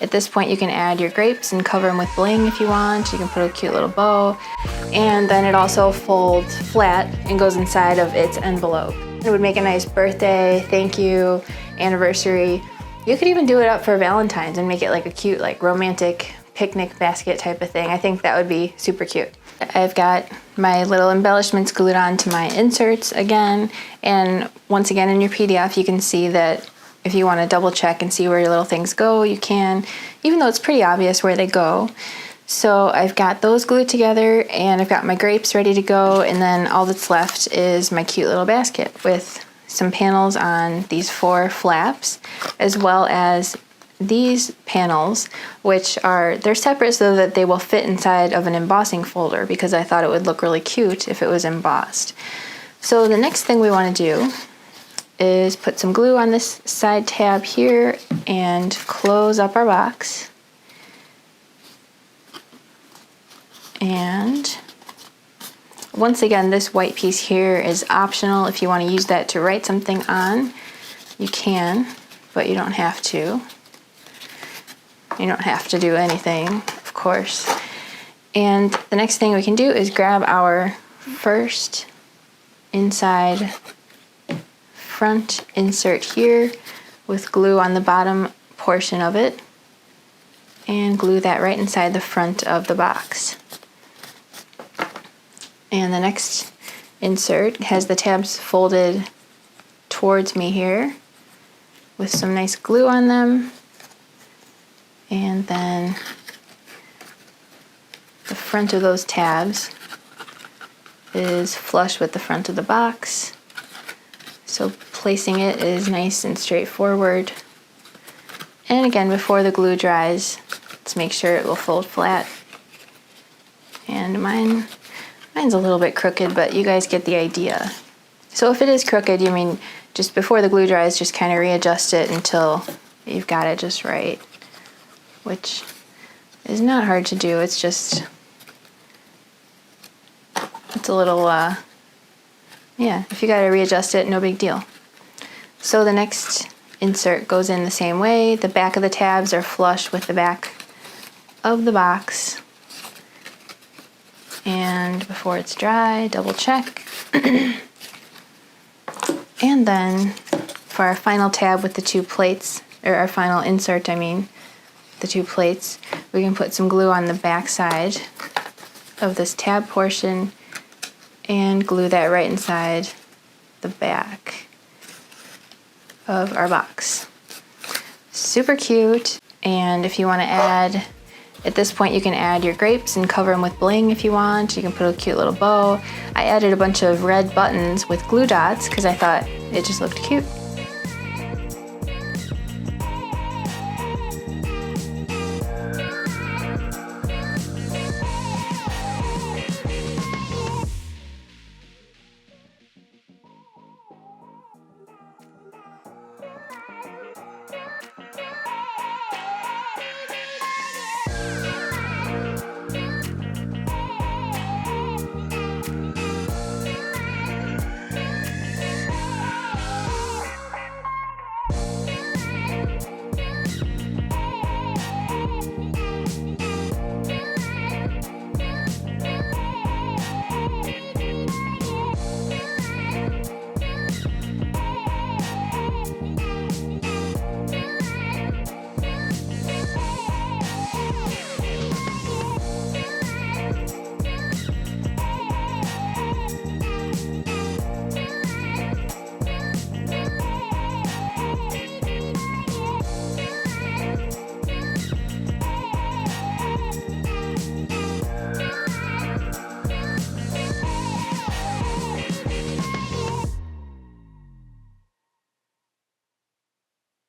At this point you can add your grapes and cover them with bling if you want. You can put a cute little bow. And then it also folds flat and goes inside of its envelope. It would make a nice birthday, thank you, anniversary. You could even do it up for Valentine's and make it like a cute, like romantic picnic basket type of thing. I think that would be super cute. I've got my little embellishments glued on to my inserts again. And once again in your PDF, you can see that if you want to double check and see where your little things go, you can, even though it's pretty obvious where they go. So I've got those glued together and I've got my grapes ready to go, and then all that's left is my cute little basket with some panels on these 4 flaps, as well as these panels, which they're separate so that they will fit inside of an embossing folder, because I thought it would look really cute if it was embossed. So the next thing we want to do is put some glue on this side tab here and close up our box. And once again, this white piece here is optional. If you want to use that to write something on, you can, but you don't have to. You don't have to do anything, of course. And the next thing we can do is grab our first inside front insert here with glue on the bottom portion of it, and glue that right inside the front of the box. And the next insert has the tabs folded towards me here with some nice glue on them, and then the front of those tabs is flush with the front of the box. So placing it is nice and straightforward. And again, before the glue dries, let's make sure it will fold flat. And mine's a little bit crooked, but you guys get the idea. So if it is crooked, just before the glue dries, just kind of readjust it until you've got it just right, which is not hard to do. It's just, it's a little, yeah, if you got to readjust it, no big deal. So the next insert goes in the same way. The back of the tabs are flush with the back of the box. And before it's dry, double check. And then for our final tab with the 2 plates, or our final insert, the 2 plates, we can put some glue on the back side of this tab portion and glue that right inside the back of our box. Super cute. And if you want to add, at this point you can add your grapes and cover them with bling if you want. You can put a cute little bow. I added a bunch of red buttons with glue dots because I thought it just looked cute.